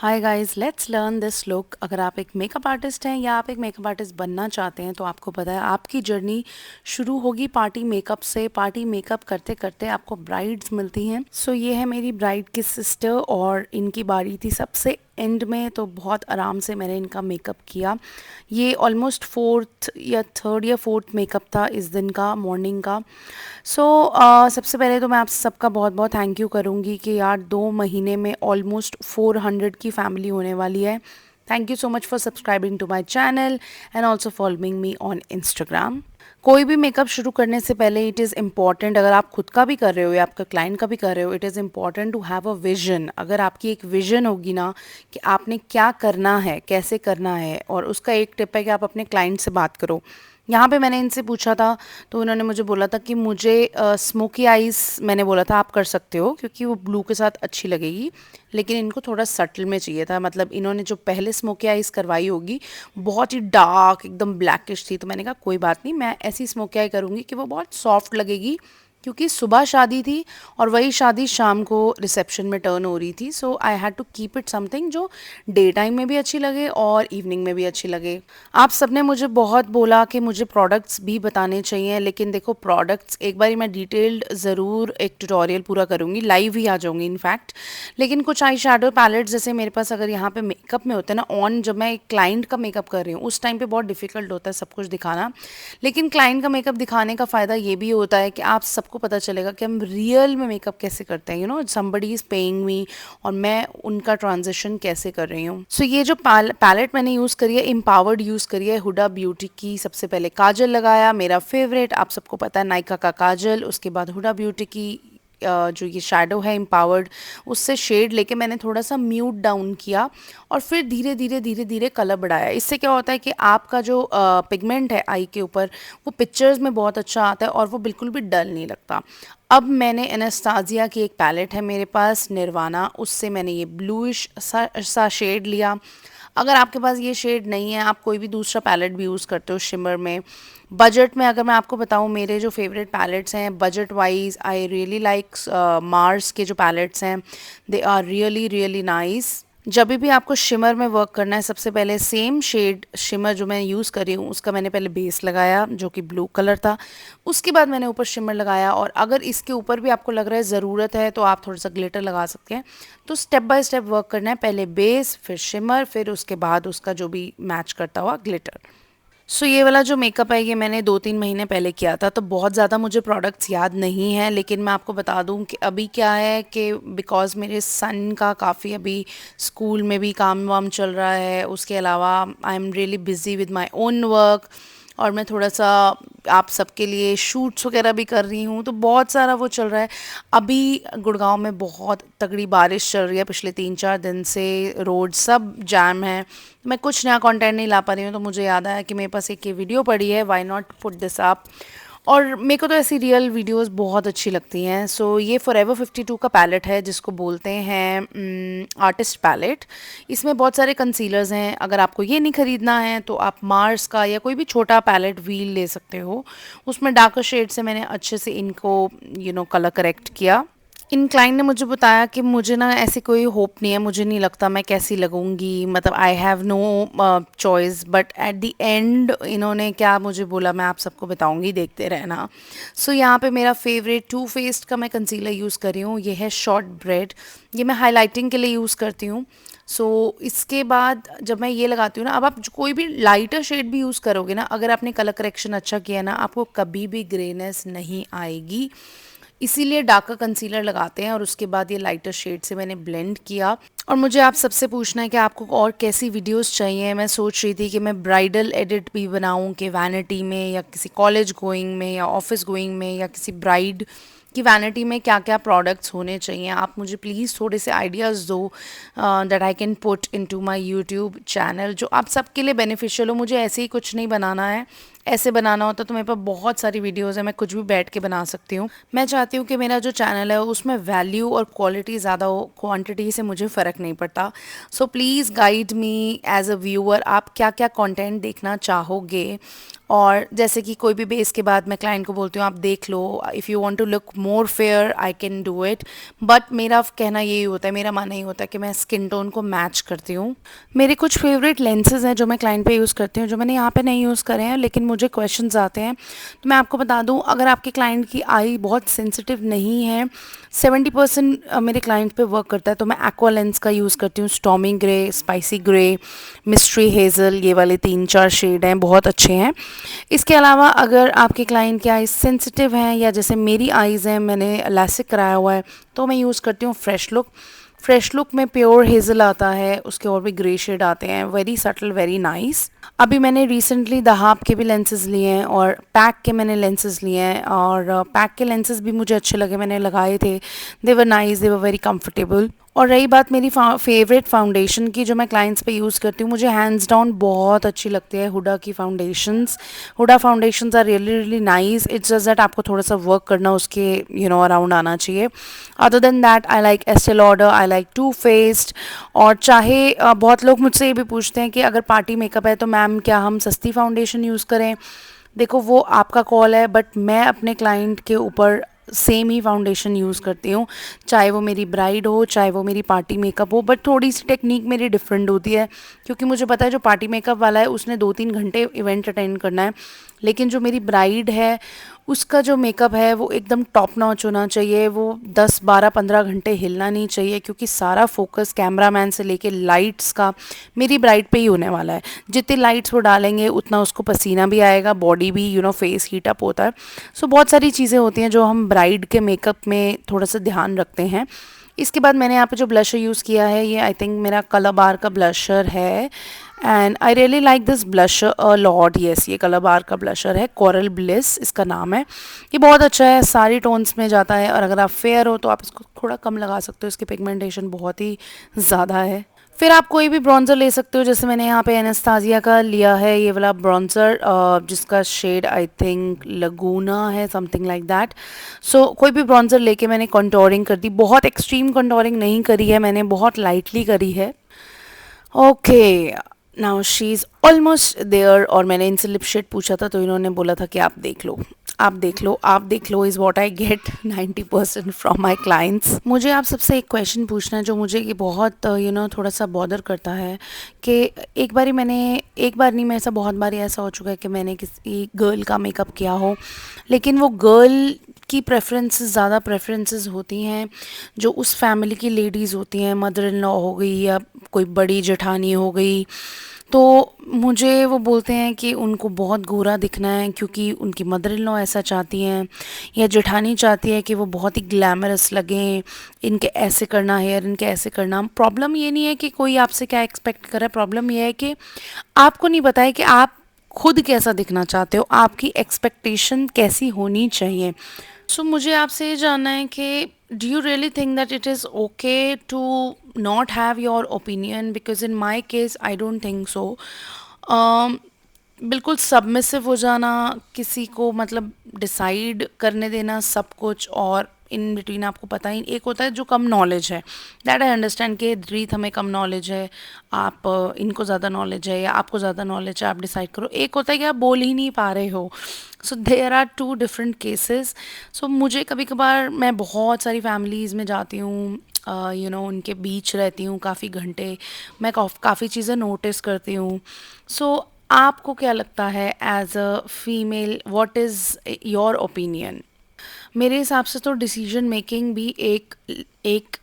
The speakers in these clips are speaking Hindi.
Hi guys, let's learn this look. अगर आप एक मेकअप आर्टिस्ट हैं या आप एक मेकअप आर्टिस्ट बनना चाहते हैं तो आपको पता है आपकी जर्नी शुरू होगी पार्टी मेकअप से। पार्टी मेकअप करते करते आपको ब्राइड्स मिलती हैं। सो ये है मेरी ब्राइड की सिस्टर और इनकी बारी थी सबसे एंड में, तो बहुत आराम से मैंने इनका मेकअप किया। ये ऑलमोस्ट फोर्थ या थर्ड या फोर्थ मेकअप था इस दिन का, मॉर्निंग का। सबसे पहले तो मैं आप सबका बहुत बहुत थैंक यू करूँगी कि यार 2 महीने में ऑलमोस्ट 400 की फैमिली होने वाली है। Thank you so much for subscribing to my channel and also following me on Instagram. कोई भी मेकअप शुरू करने से पहले इट इज़ इम्पॉर्टेंट, अगर आप खुद का भी कर रहे हो या आपका क्लाइंट का भी कर रहे हो, it is important to have a vision. अगर आपकी एक विजन होगी ना कि आपने क्या करना है, कैसे करना है, और उसका एक टिप है कि आप अपने क्लाइंट से बात करो। यहाँ पे मैंने इनसे पूछा था तो उन्होंने मुझे बोला था कि मुझे स्मोकी आइज़, मैंने बोला था आप कर सकते हो क्योंकि वो ब्लू के साथ अच्छी लगेगी, लेकिन इनको थोड़ा सटल में चाहिए था। मतलब इन्होंने जो पहले स्मोकी आइज़ करवाई होगी बहुत ही डार्क एकदम ब्लैकिश थी, तो मैंने कहा कोई बात नहीं, मैं ऐसी स्मोकी आई करूँगी कि वो बहुत सॉफ्ट लगेगी, क्योंकि सुबह शादी थी और वही शादी शाम को रिसेप्शन में टर्न हो रही थी। So I had to keep it something जो डे टाइम में भी अच्छी लगे और इवनिंग में भी अच्छी लगे। आप सबने मुझे बहुत बोला कि मुझे प्रोडक्ट्स भी बताने चाहिए, लेकिन देखो प्रोडक्ट्स एक बारी मैं डिटेल्ड ज़रूर एक ट्यूटोरियल पूरा करूँगी, लाइव ही आ जाऊँगी इनफैक्ट। लेकिन कुछ आई शेडो पैलेट्स जैसे मेरे पास अगर यहाँ पे मेकअप में होते हैं ना ऑन, जब मैं एक क्लाइंट का मेकअप कर रही हूँ उस टाइम पे बहुत डिफिकल्ट होता है सब कुछ दिखाना। लेकिन क्लाइंट का मेकअप दिखाने का फ़ायदा ये भी होता है कि आप सबको पता चलेगा कि हम रियल में मेकअप कैसे करते हैं। समबडी इज़ पेइंग मी और मैं उनका ट्रांजिशन कैसे कर रही हूँ। सो ये जो पैलेट मैंने यूज़ करी है, एम्पावर्ड यूज़ करी है हुडा ब्यूटी की। सबसे पहले काजल लगाया, मेरा फेवरेट, आप सबको पता है, नायका का काजल। उसके बाद हुडा ब्यूटी की जो ये शैडो है एम्पावर्ड, उससे शेड लेके मैंने थोड़ा सा म्यूट डाउन किया और फिर धीरे धीरे धीरे धीरे कलर बढ़ाया। इससे क्या होता है कि आपका जो पिगमेंट है आई के ऊपर वो पिक्चर्स में बहुत अच्छा आता है और वो बिल्कुल भी डल नहीं लगता। अब मैंने एनास्टासिया की एक पैलेट है मेरे पास, निर्वाणा, उससे मैंने ये ब्लूइश सा शेड लिया। अगर आपके पास ये शेड नहीं है, आप कोई भी दूसरा पैलेट भी यूज़ करते हो शिमर में। बजट में अगर मैं आपको बताऊँ, मेरे जो फेवरेट पैलेट्स हैं budget wise, I really like Mars के जो पैलेट्स हैं, they are really really nice. जब भी आपको शिमर में वर्क करना है, सबसे पहले सेम शेड शिमर जो मैं यूज़ कर रही हूँ उसका मैंने पहले बेस लगाया जो कि ब्लू कलर था। उसके बाद मैंने ऊपर शिमर लगाया, और अगर इसके ऊपर भी आपको लग रहा है ज़रूरत है तो आप थोड़ा सा ग्लिटर लगा सकते हैं। तो स्टेप बाय स्टेप वर्क करना है, पहले बेस फिर शिमर फिर उसके बाद उसका जो भी मैच करता हुआ ग्लिटर। सो ये वाला जो मेकअप है ये मैंने 2-3 महीने पहले किया था, तो बहुत ज़्यादा मुझे प्रोडक्ट्स याद नहीं हैं, लेकिन मैं आपको बता दूं कि अभी क्या है कि बिकॉज़ मेरे सन का काफ़ी अभी स्कूल में भी काम वाम चल रहा है, उसके अलावा I am really busy with my own work, और मैं थोड़ा सा आप सबके लिए शूट्स वगैरह भी कर रही हूँ, तो बहुत सारा वो चल रहा है। अभी गुड़गांव में बहुत तगड़ी बारिश चल रही है पिछले 3-4 दिन से, रोड सब जैम है। मैं कुछ नया कंटेंट नहीं ला पा रही हूँ, तो मुझे याद आया कि मेरे पास एक ये वीडियो पड़ी है, why not put this up. और मेरे को तो ऐसी रियल वीडियोस बहुत अच्छी लगती हैं। सो ये फॉरएवर 52 का पैलेट है जिसको बोलते हैं आर्टिस्ट पैलेट। इसमें बहुत सारे कंसीलर्स हैं। अगर आपको ये नहीं ख़रीदना है तो आप मार्स का या कोई भी छोटा पैलेट व्हील ले सकते हो। उसमें डार्कर शेड से मैंने अच्छे से इनको कलर करेक्ट किया। इन क्लाइंट ने मुझे बताया कि मुझे ना ऐसी कोई होप नहीं है, मुझे नहीं लगता मैं कैसी लगूंगी, मतलब I have no choice, but at the end इन्होंने क्या मुझे बोला मैं आप सबको बताऊंगी, देखते रहना। सो यहाँ पे मेरा फेवरेट टू फेस्ड का मैं कंसीलर यूज़ कर रही हूँ, ये है शॉर्ट ब्रेड। ये मैं हाईलाइटिंग के लिए यूज़ करती हूँ। इसके बाद जब मैं ये लगाती हूँ ना, अब आप कोई भी लाइटर शेड भी यूज़ करोगे ना, अगर आपने कलर करेक्शन अच्छा किया ना, आपको कभी भी ग्रेनेस नहीं आएगी। इसीलिए डार्कर कंसीलर लगाते हैं और उसके बाद ये लाइटर शेड से मैंने ब्लेंड किया। और मुझे आप सबसे पूछना है कि आपको और कैसी वीडियोस चाहिए। मैं सोच रही थी कि मैं ब्राइडल एडिट भी बनाऊं, कि वैनिटी में या किसी कॉलेज गोइंग में या ऑफिस गोइंग में या किसी ब्राइड कि वैनिटी में क्या क्या प्रोडक्ट्स होने चाहिए। आप मुझे प्लीज़ थोड़े से आइडियाज़ दो that I can put into my YouTube channel, जो आप सबके लिए बेनिफिशियल हो। मुझे ऐसे ही कुछ नहीं बनाना है, ऐसे बनाना होता तो मेरे पास बहुत सारी वीडियोस है, मैं कुछ भी बैठ के बना सकती हूँ। मैं चाहती हूँ कि मेरा जो चैनल है उसमें वैल्यू और क्वालिटी ज़्यादा हो, क्वांटिटी से मुझे फ़र्क नहीं पड़ता। So please guide me as a viewer, आप क्या क्या कंटेंट देखना चाहोगे। और जैसे कि कोई भी बेस के बाद मैं क्लाइंट को बोलती हूँ आप देख लो, if you want to look more fair I can do it, but मेरा कहना यही होता है, मेरा मानना यही होता है कि मैं स्किन टोन को मैच करती हूँ। मेरे कुछ फेवरेट लेंसेज हैं जो मैं क्लाइंट पे यूज़ करती हूँ, जो मैंने यहाँ पे नहीं यूज़ करे हैं लेकिन मुझे क्वेश्चंस आते हैं। तो मैं आपको बता दूँ, अगर आपके क्लाइंट की आई बहुत सेंसिटिव नहीं है, 70% मेरे क्लाइंट पे वर्क करता है, तो मैं एक्वा लेंस का यूज़ करती हूँ। Stormy grey, spicy grey, mystery Hazel, ये वाले 3-4 शेड हैं, बहुत अच्छे हैं। इसके अलावा अगर आपके क्लाइंट की आईज सेंसिटिव हैं या जैसे मेरी आईज़ हैं, मैंने लैसिक कराया हुआ है, तो मैं यूज़ करती हूँ फ्रेश लुक। फ्रेश लुक में प्योर हेज़ल आता है, उसके और भी ग्रे शेड आते हैं, वेरी सटल, वेरी नाइस। अभी मैंने रिसेंटली दहाब के भी लेंसेज लिए हैं और पैक के मैंने लेंसेज लिए हैं, और पैक के लेंसेज भी मुझे अच्छे लगे, मैंने लगाए थे, they were nice, they were very comfortable. और रही बात मेरी फेवरेट फाउंडेशन की जो मैं क्लाइंट्स पे यूज़ करती हूँ, मुझे हैंड्स डाउन बहुत अच्छी लगती है हुडा की foundations. Huda foundations are really really nice, it's just that आपको थोड़ा सा वर्क करना उसके अराउंड आना चाहिए। Other than that I like Estee Lauder, I like Too Faced. और चाहे बहुत लोग मुझसे ये भी पूछते हैं कि अगर पार्टी मेकअप है तो मैम क्या हम सस्ती फाउंडेशन यूज़ करें। देखो वो आपका कॉल है, बट मैं अपने क्लाइंट के ऊपर सेम ही फाउंडेशन यूज़ करती हूँ, चाहे वो मेरी ब्राइड हो चाहे वो मेरी पार्टी मेकअप हो, बट थोड़ी सी टेक्निक मेरी डिफरेंट होती है, क्योंकि मुझे पता है जो पार्टी मेकअप वाला है उसने 2-3 घंटे इवेंट अटेंड करना है, लेकिन जो मेरी ब्राइड है उसका जो मेकअप है वो एकदम टॉप नॉच होना चाहिए, वो 10-12-15 घंटे हिलना नहीं चाहिए, क्योंकि सारा फोकस कैमरामैन से लेके लाइट्स का मेरी ब्राइड पे ही होने वाला है। जितनी लाइट्स वो डालेंगे उतना उसको पसीना भी आएगा, बॉडी भी फेस हीट अप होता है। सो बहुत सारी चीज़ें होती हैं जो हम ब्राइड के मेकअप में थोड़ा सा ध्यान रखते हैं। इसके बाद मैंने यहाँ पे जो ब्लशर यूज़ किया है, ये आई थिंक मेरा कलर बार का ब्लशर है, and I really like this blusher a lot. Yes, ये कलर बार का ब्लशर है, कोरल ब्लिस इसका नाम है। ये बहुत अच्छा है, सारी टोन्स में जाता है, और अगर आप फेयर हो तो आप इसको थोड़ा कम लगा सकते हो, इसकी पिगमेंटेशन बहुत ही ज़्यादा है। फिर आप कोई भी ब्रॉन्ज़र ले सकते हो, जैसे मैंने यहाँ पे एनास्तासिया का लिया है ये वाला ब्रॉन्ज़र, जिसका शेड आई थिंक लगूना है, समथिंग लाइक दैट। सो कोई भी ब्रॉन्ज़र लेके मैंने कंटोरिंग कर दी, बहुत एक्सट्रीम कंटोरिंग नहीं करी है मैंने, बहुत लाइटली करी है। Okay, now she is almost there. और मैंने इनसे लिप शेड पूछा था तो इन्होंने बोला था कि आप देख लो, आप देख लो, आप देख लो, is what I get 90% from my clients. मुझे आप सबसे एक क्वेश्चन पूछना है जो मुझे ये बहुत थोड़ा सा बॉदर करता है, कि एक बार नहीं, मैं ऐसा बहुत बार ऐसा हो चुका है कि मैंने किसी गर्ल का मेकअप किया हो, लेकिन वो गर्ल की प्रेफरेंसेस ज़्यादा प्रेफरेंसेस होती हैं जो उस फैमिली की लेडीज़ होती हैं, मदर इन लॉ हो गई या कोई बड़ी जेठानी हो गई, तो मुझे वो बोलते हैं कि उनको बहुत गोरा दिखना है क्योंकि उनकी मदर इन लॉ ऐसा चाहती हैं, या जेठानी चाहती है कि वो बहुत ही ग्लैमरस लगें, इनके ऐसे करना, हेयर इनके ऐसे करना। प्रॉब्लम ये नहीं है कि कोई आपसे क्या एक्सपेक्ट कर रहा है, प्रॉब्लम ये है कि आपको नहीं पता है कि आप खुद कैसा दिखना चाहते हो, आपकी एक्सपेक्टेशन कैसी होनी चाहिए। सो मुझे आपसे ये जानना है कि do you really think that it is okay to not have your opinion, because in my case I don't think so. बिल्कुल सबमिसिव हो जाना, किसी को मतलब डिसाइड करने देना सब कुछ, और इन बिटवीन आपको पता ही, एक होता है जो कम नॉलेज है, दैट आई अंडरस्टैंड कि रीत हमें कम नॉलेज है, आप इनको ज़्यादा नॉलेज है या आपको ज़्यादा नॉलेज है, आप डिसाइड करो। एक होता है कि आप बोल ही नहीं पा रहे हो। So there are two different cases. So मुझे कभी कभार, मैं बहुत सारी फैमिलीज़ में जाती हूँ, उनके बीच रहती हूँ काफ़ी घंटे, मैं काफ़ी चीज़ें नोटिस करती हूँ। सो आपको क्या लगता है as a female, what is your opinion? मेरे हिसाब से तो डिसीजन मेकिंग भी एक एक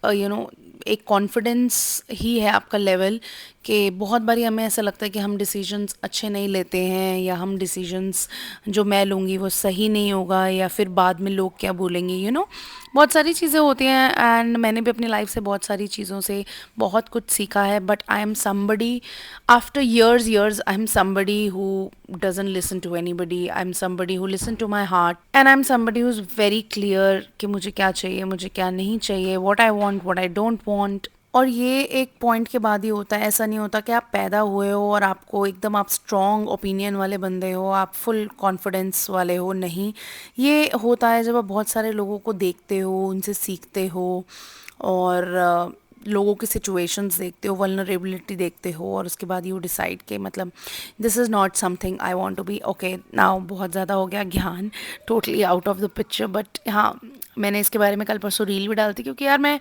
एक कॉन्फिडेंस ही है आपका लेवल, कि बहुत बारी हमें ऐसा लगता है कि हम डिसीजंस अच्छे नहीं लेते हैं, या हम डिसीजंस जो मैं लूँगी वो सही नहीं होगा, या फिर बाद में लोग क्या बोलेंगे, बहुत सारी चीज़ें होती हैं, एंड मैंने भी अपनी लाइफ से बहुत सारी चीज़ों से बहुत कुछ सीखा है, but I am somebody, after years I am somebody who doesn't listen to anybody, I am somebody who listen to my heart, and I am somebody who's very clear कि मुझे क्या चाहिए, मुझे क्या नहीं चाहिए, what I want, what I don't want. और ये एक पॉइंट के बाद ही होता है, ऐसा नहीं होता कि आप पैदा हुए हो और आपको एकदम आप स्ट्रॉन्ग ओपिनियन वाले बंदे हो, आप फुल कॉन्फिडेंस वाले हो, नहीं। ये होता है जब आप बहुत सारे लोगों को देखते हो, उनसे सीखते हो, और लोगों की सिचुएशंस देखते हो, वल्नरेबिलिटी देखते हो, और उसके बाद यू डिसाइड कि मतलब this is not something I want to be. Okay, now बहुत ज़्यादा हो गया ज्ञान, totally out of the picture, but हाँ, मैंने इसके बारे में कल परसों रील भी डालती, क्योंकि यार मैं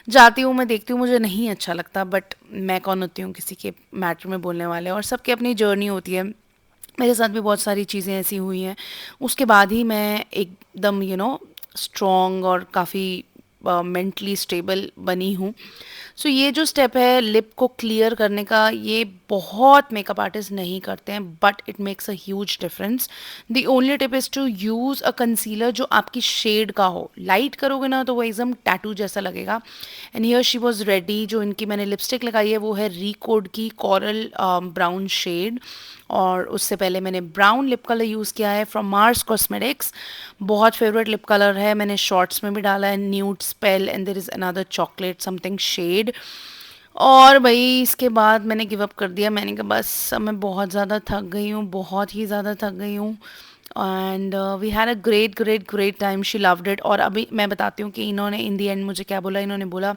जाती हूँ, मैं देखती हूँ, मुझे नहीं अच्छा लगता, बट मैं कौन होती हूँ किसी के मैटर में बोलने वाले, और सबकी अपनी जर्नी होती है। मेरे साथ भी बहुत सारी चीज़ें ऐसी हुई हैं, उसके बाद ही मैं एकदम स्ट्रॉन्ग और काफ़ी मेंटली स्टेबल बनी हूँ। सो ये जो स्टेप है लिप को क्लियर करने का, ये बहुत मेकअप आर्टिस्ट नहीं करते हैं, but it makes a huge difference. The only tip is to use a concealer जो आपकी शेड का हो। लाइट करोगे ना तो वो एकदम टैटू जैसा लगेगा। And here she was ready. जो इनकी मैंने लिपस्टिक लगाई है वो है रिकोड की कॉरल ब्राउन शेड, और उससे पहले मैंने ब्राउन लिप कलर यूज़ किया है फ्रॉम मार्स कॉस्मेटिक्स। बहुत फेवरेट लिप कलर है, मैंने शॉर्ट्स में भी डाला है, nude spell, and there is another chocolate something shade. और भाई इसके बाद मैंने गिव अप कर दिया, मैंने कहा बस अब मैं बहुत ज़्यादा थक गई हूँ, बहुत ही ज़्यादा थक गई हूँ। And we had a great great great time, she loved it. और अभी मैं बताती हूँ कि इन्होंने इन दी एंड मुझे क्या बोला। इन्होंने बोला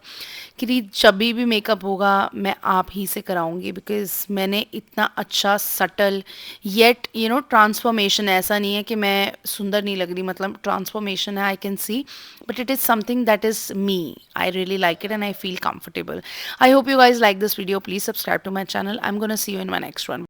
कि जब भी मेकअप होगा मैं आप ही से कराऊंगी, बिकॉज मैंने इतना अच्छा सटल येट ट्रांसफॉर्मेशन, ऐसा नहीं है कि मैं सुंदर नहीं लग रही, मतलब ट्रांसफॉर्मेशन है, I can see, but it is something that is me. I really like it and I feel comfortable. I hope you guys like this video. Please subscribe to my channel. I'm gonna see you in my next one.